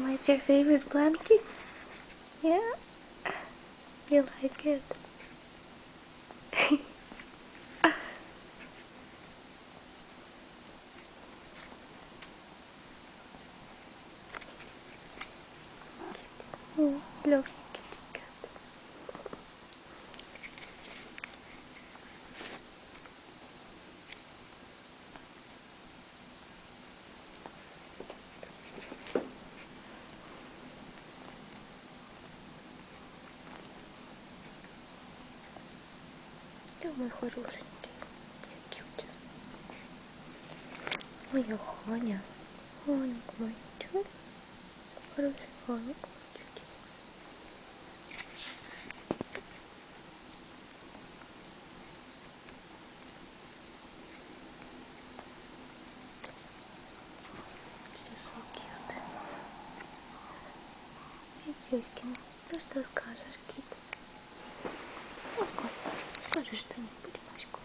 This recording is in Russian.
Mama, it's your favorite blanket? Yeah? You like it? Oh, love you, kitty cat. Да, мой хорошенький, кьют. Моя Ханя. Ханик мой, чё? Хороший Ханик мальчики. Сейчас so cute. Сюськин, ну что скажешь, Кит? Ну, скажи что-нибудь, Машку.